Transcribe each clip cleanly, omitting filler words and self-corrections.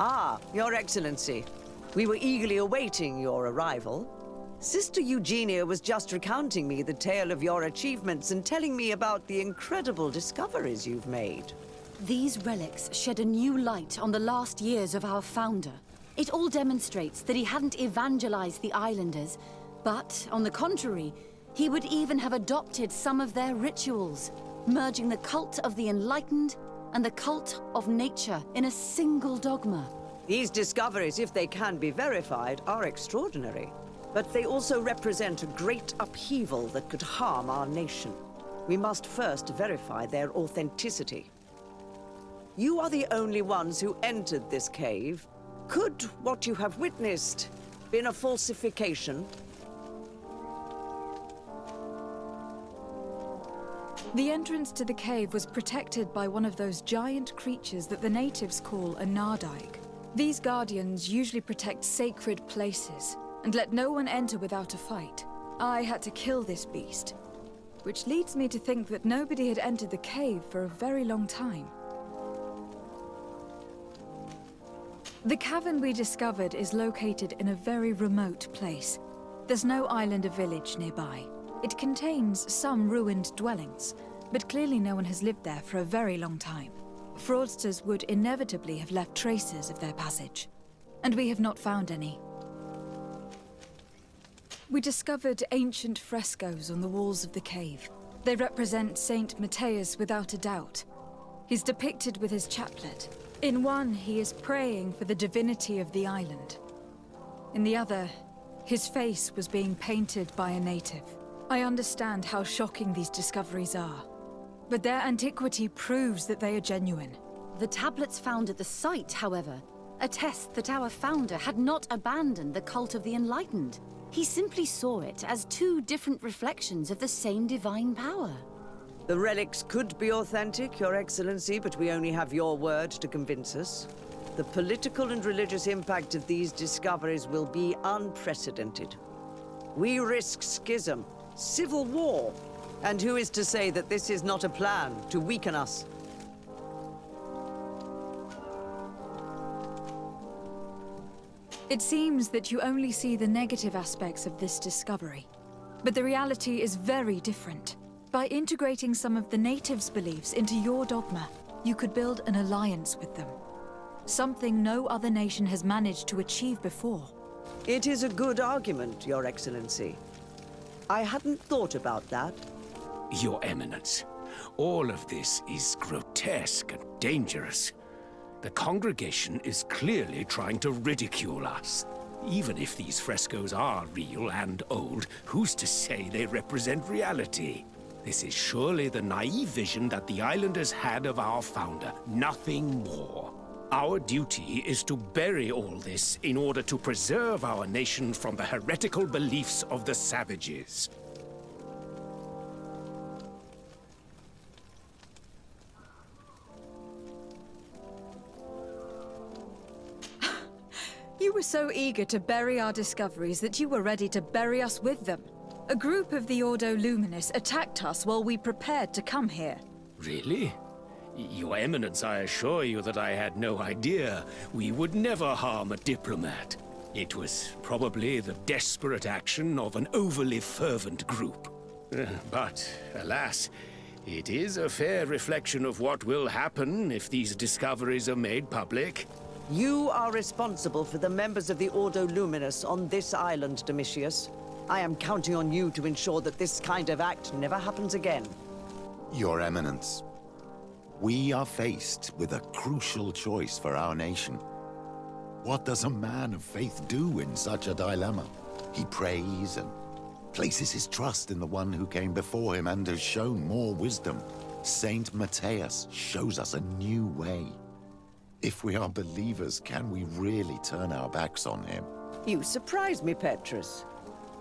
Ah, Your Excellency. We were eagerly awaiting your arrival. Sister Eugenia was just recounting me the tale of your achievements and telling me about the incredible discoveries you've made. These relics shed a new light on the last years of our founder. It all demonstrates that he hadn't evangelized the islanders, but, on the contrary, he would even have adopted some of their rituals, merging the cult of the enlightened and the cult of nature in a single dogma. These discoveries, if they can be verified, are extraordinary. But they also represent a great upheaval that could harm our nation. We must first verify their authenticity. You are the only ones who entered this cave. Could what you have witnessed been a falsification? The entrance to the cave was protected by one of those giant creatures that the natives call a Nardaig. These guardians usually protect sacred places and let no one enter without a fight. I had to kill this beast, which leads me to think that nobody had entered the cave for a very long time. The cavern we discovered is located in a very remote place. There's no island or village nearby. It contains some ruined dwellings, but clearly no one has lived there for a very long time. Fraudsters would inevitably have left traces of their passage, and we have not found any. We discovered ancient frescoes on the walls of the cave. They represent Saint Matthias without a doubt. He's depicted with his chaplet. In one, he is praying for the divinity of the island. In the other, his face was being painted by a native. I understand how shocking these discoveries are, but their antiquity proves that they are genuine. The tablets found at the site, however, attest that our founder had not abandoned the cult of the enlightened. He simply saw it as two different reflections of the same divine power. The relics could be authentic, Your Excellency, but we only have your word to convince us. The political and religious impact of these discoveries will be unprecedented. We risk schism, civil war, and who is to say that this is not a plan to weaken us? It seems that you only see the negative aspects of this discovery, but the reality is very different. By integrating some of the natives' beliefs into your dogma, you could build an alliance with them. Something no other nation has managed to achieve before. It is a good argument, Your Excellency. I hadn't thought about that. Your Eminence, all of this is grotesque and dangerous. The congregation is clearly trying to ridicule us. Even if these frescoes are real and old, who's to say they represent reality? This is surely the naive vision that the islanders had of our founder, nothing more. Our duty is to bury all this in order to preserve our nation from the heretical beliefs of the savages. You were so eager to bury our discoveries that you were ready to bury us with them. A group of the Ordo Luminous attacked us while we prepared to come here. Really? Your Eminence, I assure you that I had no idea. We would never harm a diplomat. It was probably the desperate action of an overly fervent group. But, alas, it is a fair reflection of what will happen if these discoveries are made public. You are responsible for the members of the Ordo Luminous on this island, Domitius. I am counting on you to ensure that this kind of act never happens again. Your Eminence, we are faced with a crucial choice for our nation. What does a man of faith do in such a dilemma? He prays and places his trust in the one who came before him and has shown more wisdom. Saint Matthias shows us a new way. If we are believers, can we really turn our backs on him? You surprise me, Petrus.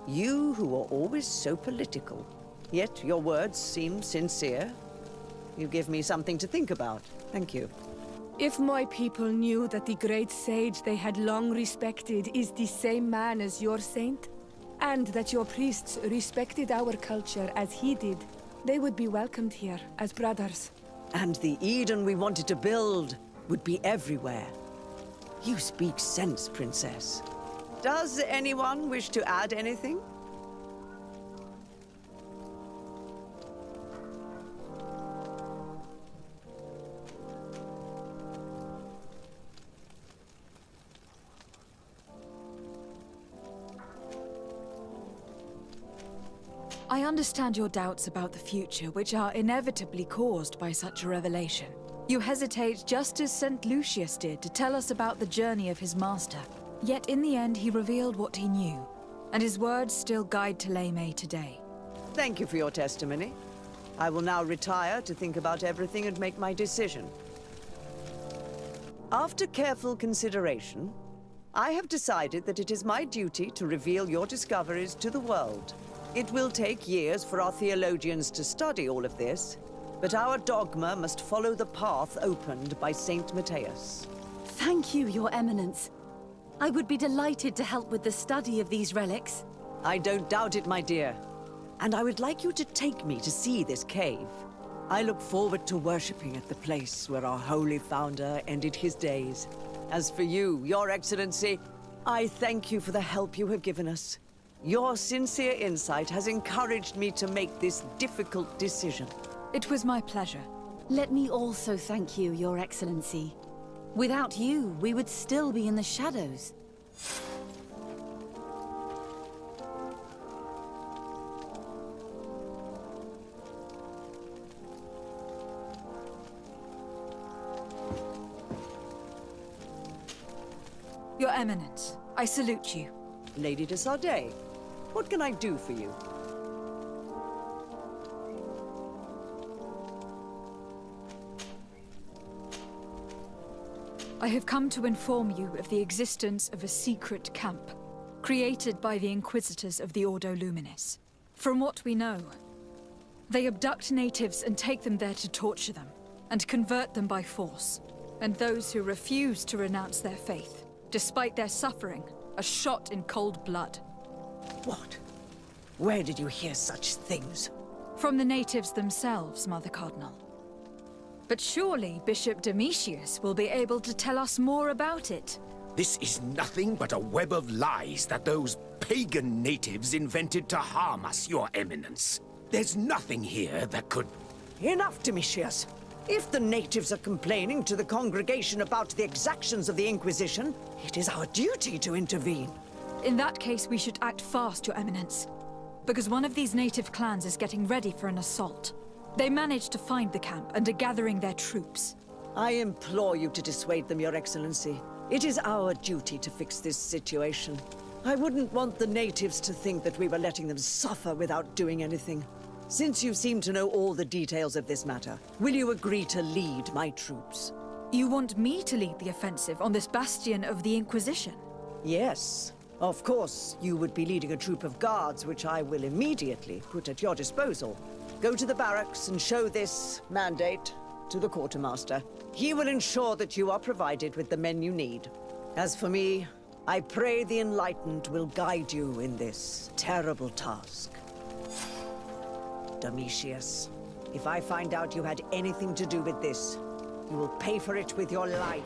You who are always so political. Yet your words seem sincere. You give me something to think about. Thank you. If my people knew that the great sage they had long respected is the same man as your saint, and that your priests respected our culture as he did, they would be welcomed here as brothers. And the Eden we wanted to build would be everywhere. You speak sense, Princess. Does anyone wish to add anything? I understand your doubts about the future, which are inevitably caused by such a revelation. You hesitate just as St. Lucius did to tell us about the journey of his master. Yet in the end he revealed what he knew, and his words still guide Thélème today. Thank you for your testimony. I will now retire to think about everything and make my decision. After careful consideration, I have decided that it is my duty to reveal your discoveries to the world. It will take years for our theologians to study all of this, but our dogma must follow the path opened by Saint Matthias. Thank you, Your Eminence. I would be delighted to help with the study of these relics. I don't doubt it, my dear. And I would like you to take me to see this cave. I look forward to worshipping at the place where our holy founder ended his days. As for you, Your Excellency, I thank you for the help you have given us. Your sincere insight has encouraged me to make this difficult decision. It was my pleasure. Let me also thank you, Your Excellency. Without you, we would still be in the shadows. Your Eminence, I salute you. Lady de Sardet, what can I do for you? I have come to inform you of the existence of a secret camp, created by the Inquisitors of the Ordo Luminis. From what we know, they abduct natives and take them there to torture them, and convert them by force. And those who refuse to renounce their faith, despite their suffering, are shot in cold blood. What? Where did you hear such things? From the natives themselves, Mother Cardinal. But surely Bishop Domitius will be able to tell us more about it. This is nothing but a web of lies that those pagan natives invented to harm us, Your Eminence. There's nothing here that could... Enough, Domitius. If the natives are complaining to the congregation about the exactions of the Inquisition, it is our duty to intervene. In that case, we should act fast, Your Eminence. Because one of these native clans is getting ready for an assault. They managed to find the camp and are gathering their troops. I implore you to dissuade them, Your Excellency. It is our duty to fix this situation. I wouldn't want the natives to think that we were letting them suffer without doing anything. Since you seem to know all the details of this matter, will you agree to lead my troops? You want me to lead the offensive on this bastion of the Inquisition? Yes. Of course, you would be leading a troop of guards, which I will immediately put at your disposal. Go to the barracks and show this mandate to the quartermaster. He will ensure that you are provided with the men you need. As for me, I pray the Enlightened will guide you in this terrible task. Domitius, if I find out you had anything to do with this, you will pay for it with your life.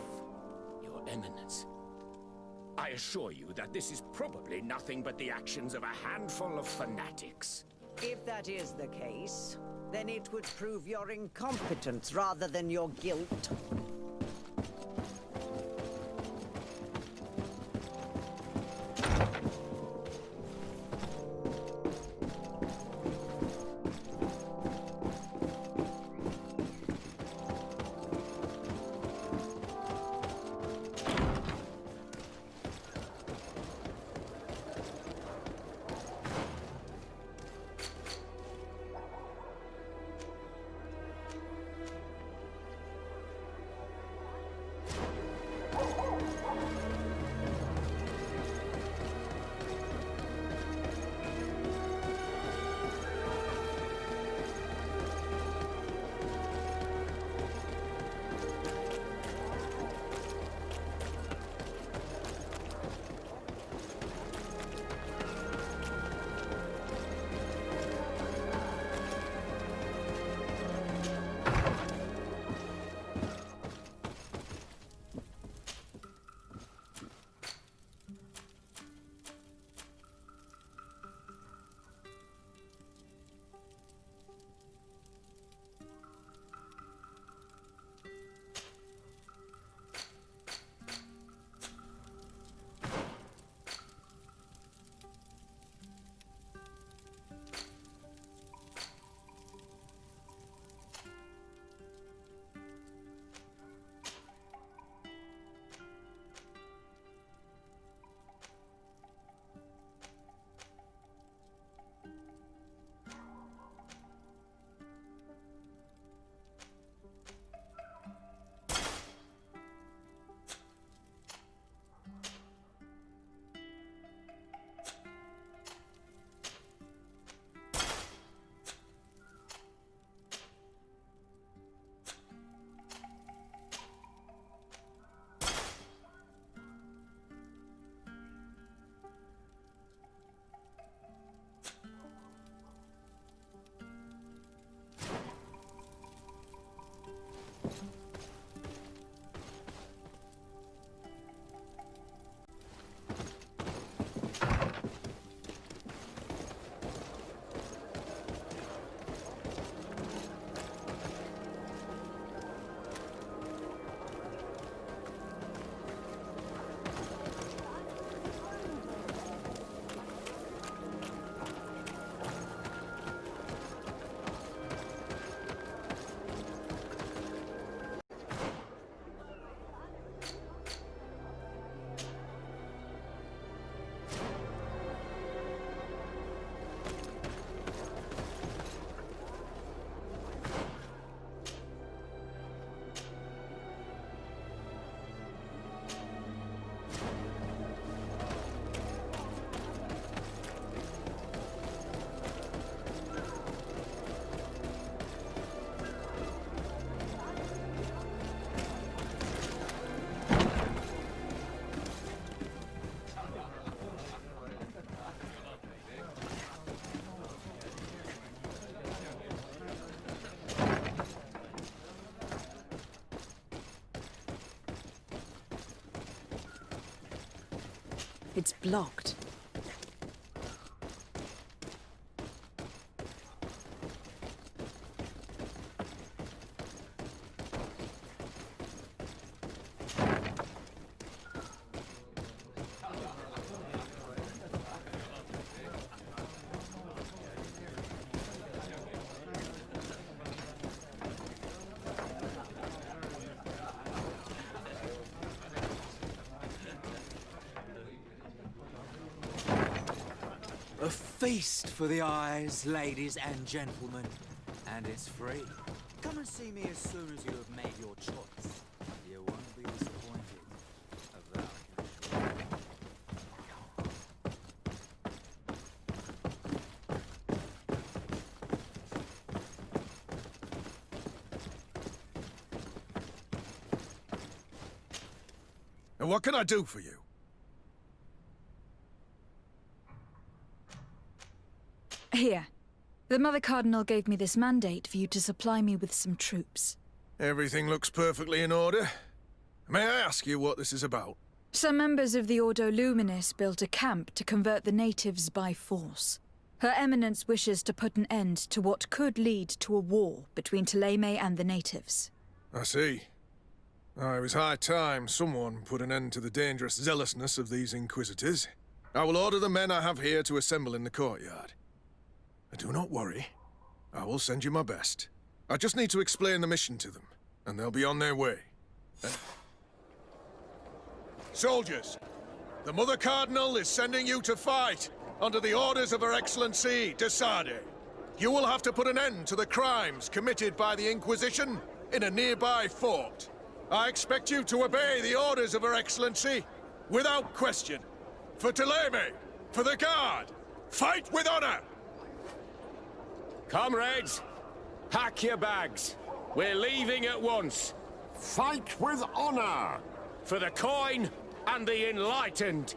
Your Eminence, I assure you that this is probably nothing but the actions of a handful of fanatics. If that is the case, then it would prove your incompetence rather than your guilt. It's blocked. A feast for the eyes, ladies and gentlemen. And it's free. Come and see me as soon as you have made your choice. You won't be disappointed. Of that I can assure you. And what can I do for you? Here. The Mother Cardinal gave me this mandate for you to supply me with some troops. Everything looks perfectly in order. May I ask you what this is about? Some members of the Ordo Luminis built a camp to convert the natives by force. Her Eminence wishes to put an end to what could lead to a war between Thélème and the natives. I see. It was high time someone put an end to the dangerous zealousness of these Inquisitors. I will order the men I have here to assemble in the courtyard. Do not worry. I will send you my best. I just need to explain the mission to them, and they'll be on their way. Soldiers, the Mother Cardinal is sending you to fight under the orders of Her Excellency de Sade. You will have to put an end to the crimes committed by the Inquisition in a nearby fort. I expect you to obey the orders of Her Excellency without question. For Thélème, for the Guard, fight with honor! Comrades, pack your bags. We're leaving at once. Fight with honor! For the coin and the enlightened.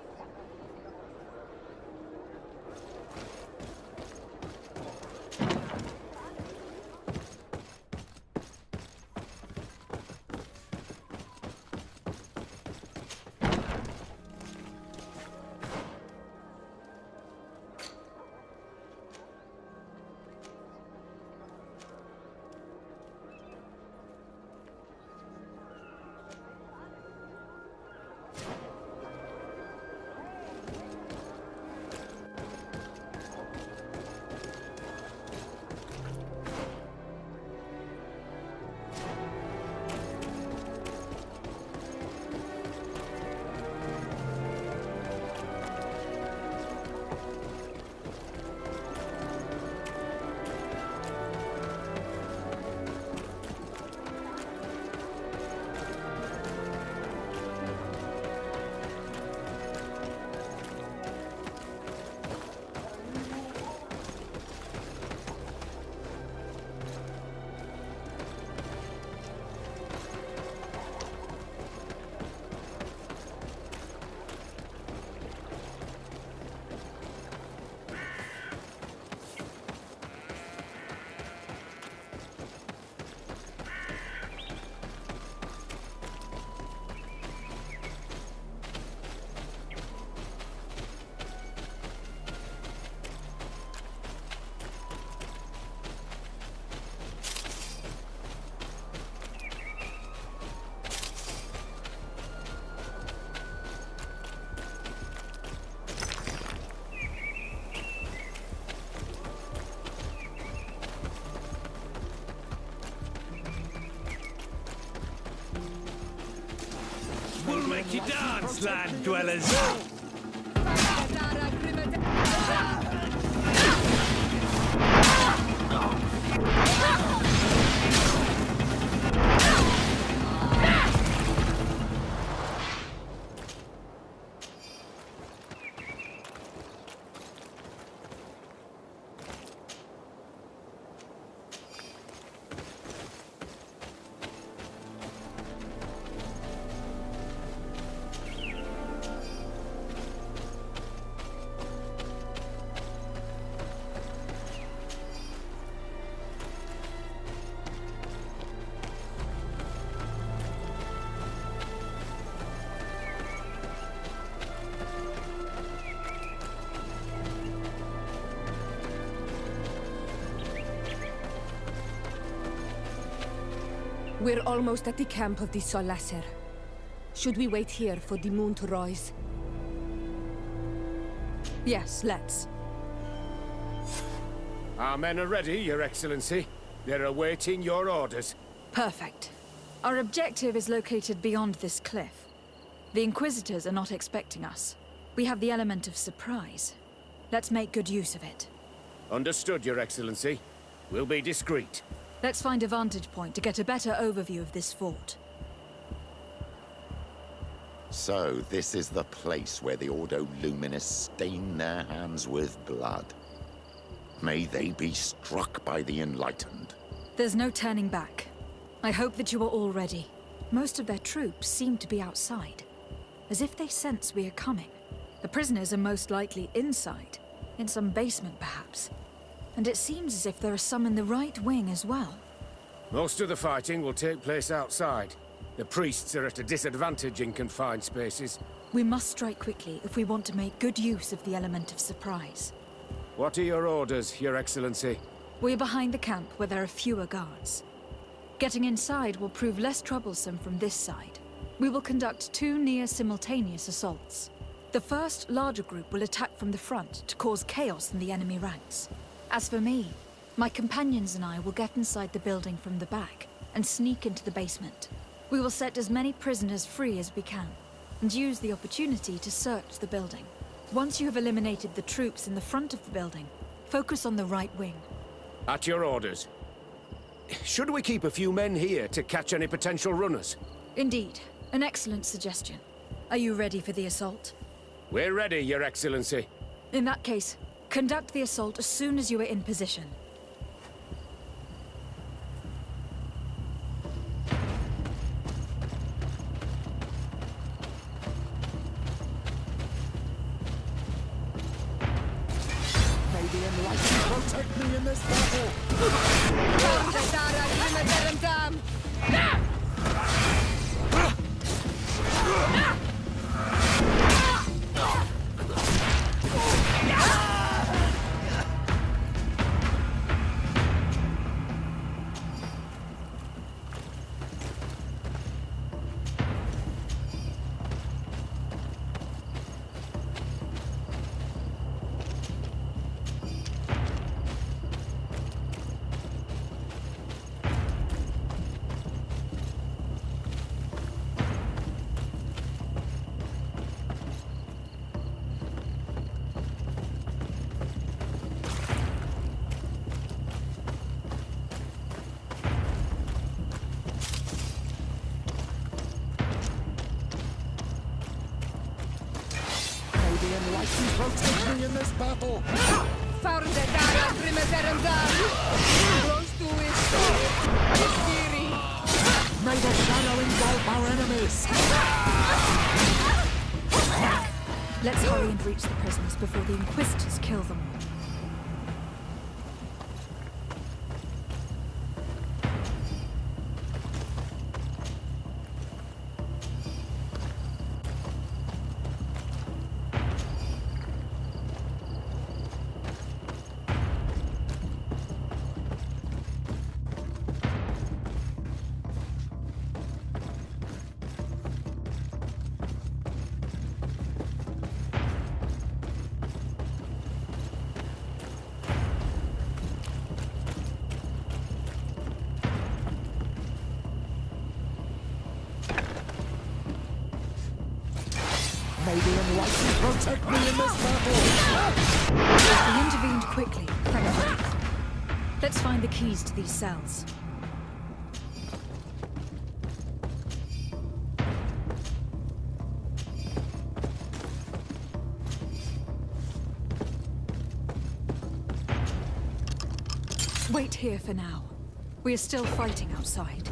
We'll make you dance, land dwellers! We're almost at the camp of the Solasser. Should we wait here for the moon to rise? Yes, let's. Our men are ready, Your Excellency. They're awaiting your orders. Perfect. Our objective is located beyond this cliff. The Inquisitors are not expecting us. We have the element of surprise. Let's make good use of it. Understood, Your Excellency. We'll be discreet. Let's find a vantage point to get a better overview of this fort. So, this is the place where the Ordo Luminis stain their hands with blood. May they be struck by the Enlightened. There's no turning back. I hope that you are all ready. Most of their troops seem to be outside, as if they sense we are coming. The prisoners are most likely inside, in some basement perhaps. And it seems as if there are some in the right wing as well. Most of the fighting will take place outside. The priests are at a disadvantage in confined spaces. We must strike quickly if we want to make good use of the element of surprise. What are your orders, Your Excellency? We're behind the camp where there are fewer guards. Getting inside will prove less troublesome from this side. We will conduct 2 near-simultaneous assaults. The first, larger group will attack from the front to cause chaos in the enemy ranks. As for me, my companions and I will get inside the building from the back and sneak into the basement. We will set as many prisoners free as we can, and use the opportunity to search the building. Once you have eliminated the troops in the front of the building, focus on the right wing. At your orders. Should we keep a few men here to catch any potential runners? Indeed, an excellent suggestion. Are you ready for the assault? We're ready, Your Excellency. In that case, conduct the assault as soon as you are in position. May the Enlightened protect me in this battle! Protect me in this battle! Close to it. May the shadow engulf our enemies! Let's hurry and reach the prisoners before the Inquisitors kill them. May the Enlightened protect me in this battle! We intervened quickly, thankfully. Let's find the keys to these cells. Wait here for now. We are still fighting outside.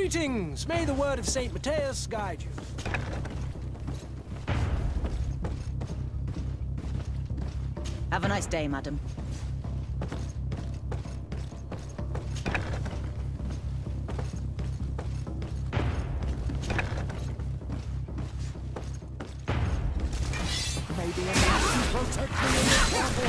Greetings! May the word of St. Matthias guide you. Have a nice day, madam. Maybe a man can protect me in this battle.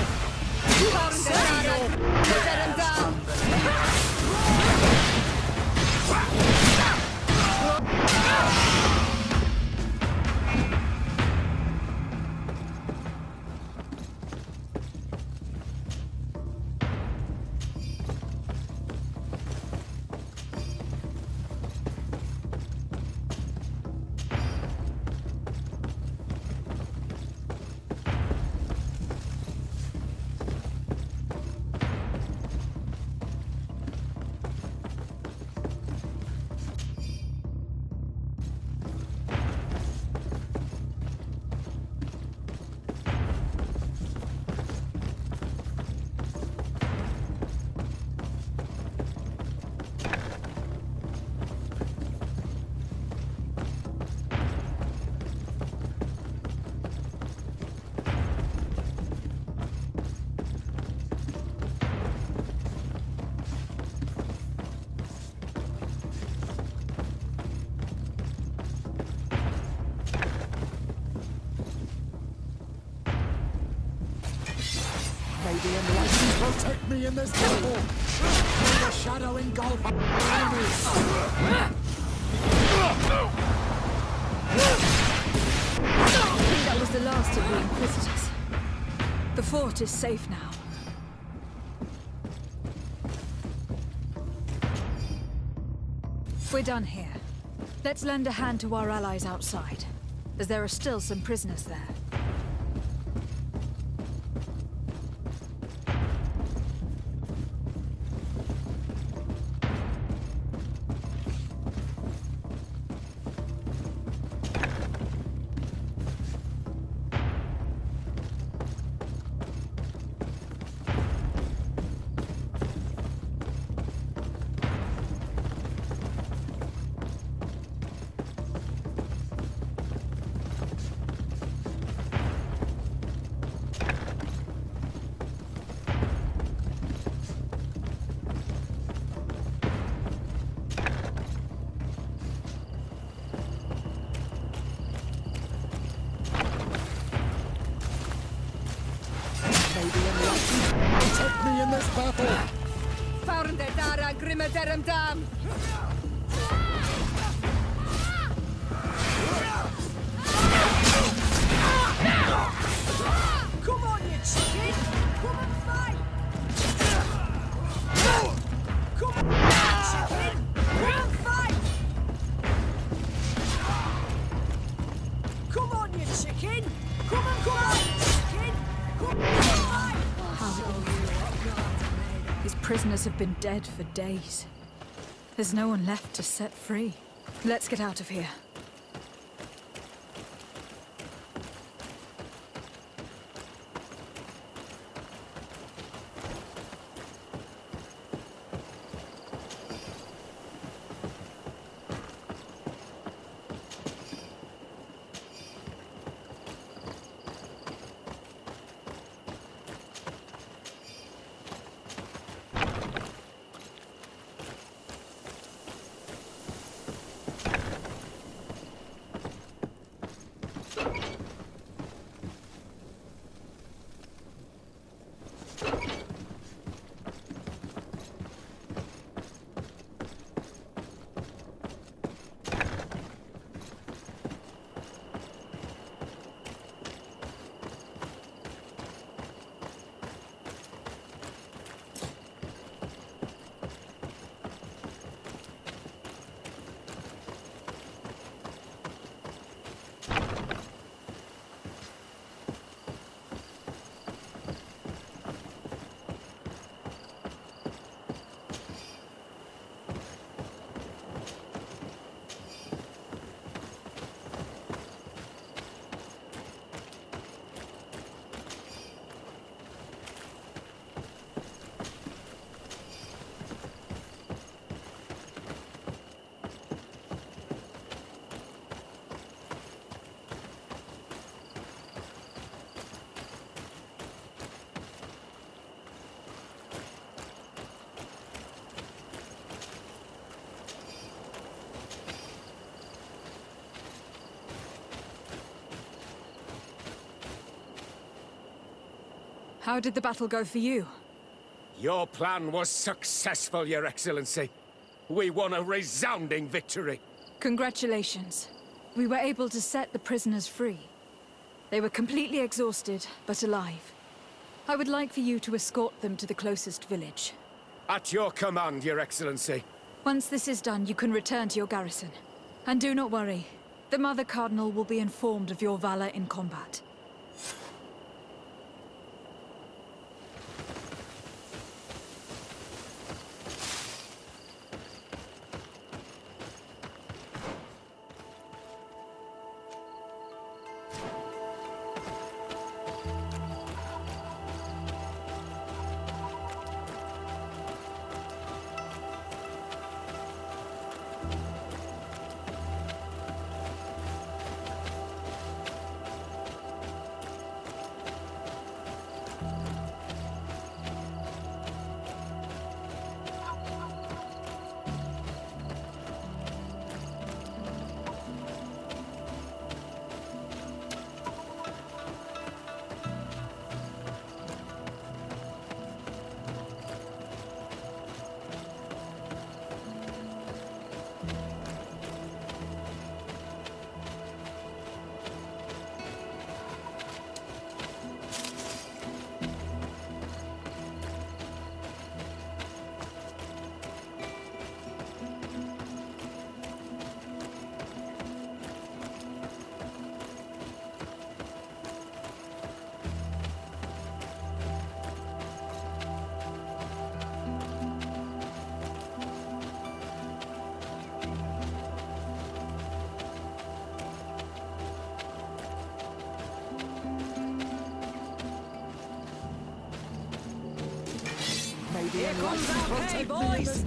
Maybe enlighten protect me in this battle. May the shadow engulf our enemies. I think that was the last of the Inquisitors. The fort is safe now. We're done here. Let's lend a hand to our allies outside, as there are still some prisoners there. Maybe enlighten protect me in this battle. Founde dara grimmederem dam. Come on, you chicken! Come and fight! Come on, chicken! Come and fight! Come on, you chicken! Come on, chicken! Come and fight! These prisoners have been dead for days. There's no one left to set free. Let's get out of here. How did the battle go for you? Your plan was successful, Your Excellency. We won a resounding victory. Congratulations. We were able to set the prisoners free. They were completely exhausted, but alive. I would like for you to escort them to the closest village. At your command, Your Excellency. Once this is done, you can return to your garrison. And do not worry. The Mother Cardinal will be informed of your valor in combat. Here comes our pay, boys!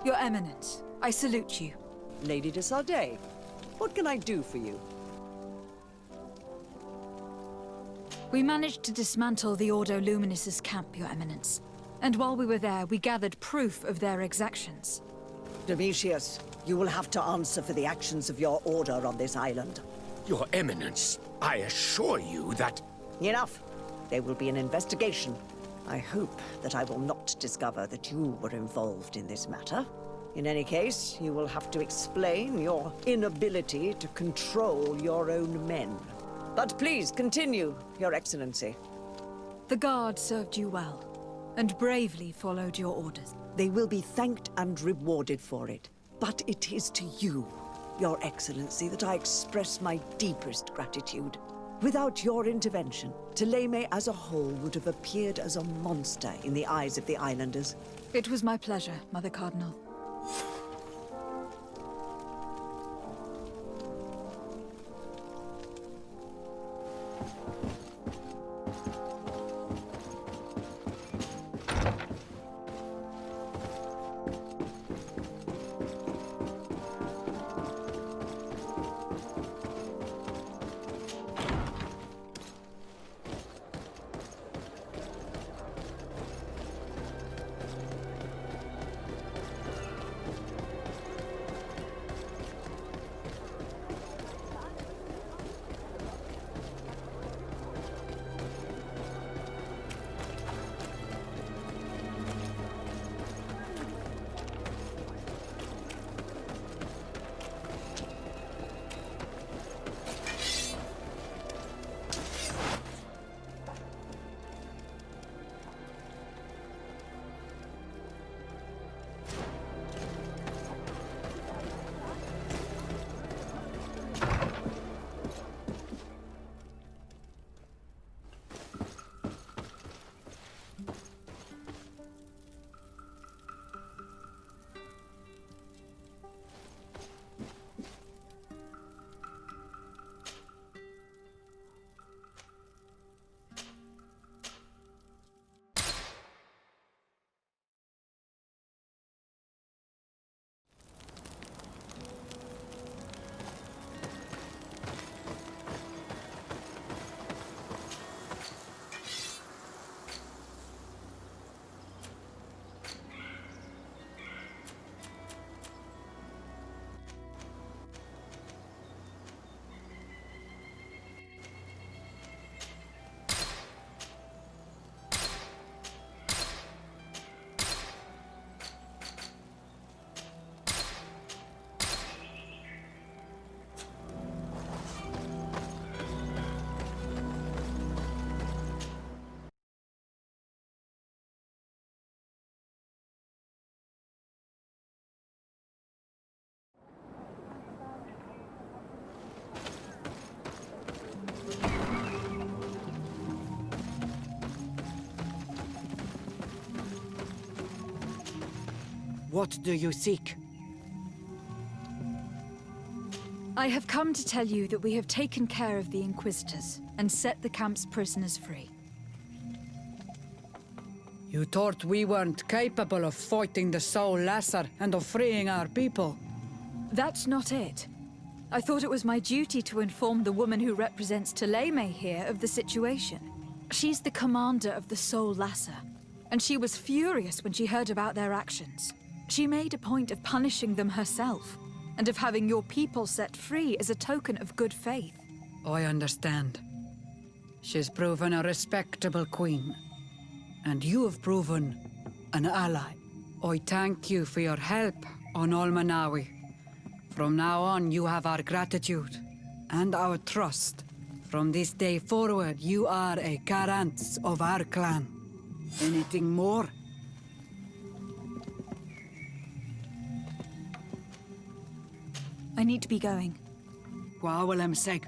Your Eminence, I salute you. Lady de Sardet, what can I do for you? We managed to dismantle the Ordo Luminis's camp, Your Eminence. And while we were there, we gathered proof of their exactions. Domitius, you will have to answer for the actions of your order on this island. Your Eminence, I assure you that... Enough. There will be an investigation. I hope that I will not discover that you were involved in this matter. In any case, you will have to explain your inability to control your own men. But please continue, Your Excellency. The Guard served you well, and bravely followed your orders. They will be thanked and rewarded for it. But it is to you, Your Excellency, that I express my deepest gratitude. Without your intervention, Thélème as a whole would have appeared as a monster in the eyes of the islanders. It was my pleasure, Mother Cardinal. What do you seek? I have come to tell you that we have taken care of the Inquisitors and set the camp's prisoners free. You thought we weren't capable of fighting the Soul Lasser and of freeing our people? That's not it. I thought it was my duty to inform the woman who represents Thélème here of the situation. She's the commander of the Soul Lasser, and she was furious when she heard about their actions. She made a point of punishing them herself, and of having your people set free as a token of good faith. I understand. She's proven a respectable queen, and you have proven an ally. I thank you for your help on Almanawi. From now on, you have our gratitude and our trust. From this day forward, you are a Garant of our clan. Anything more? I need to be going. Gwawalem seg.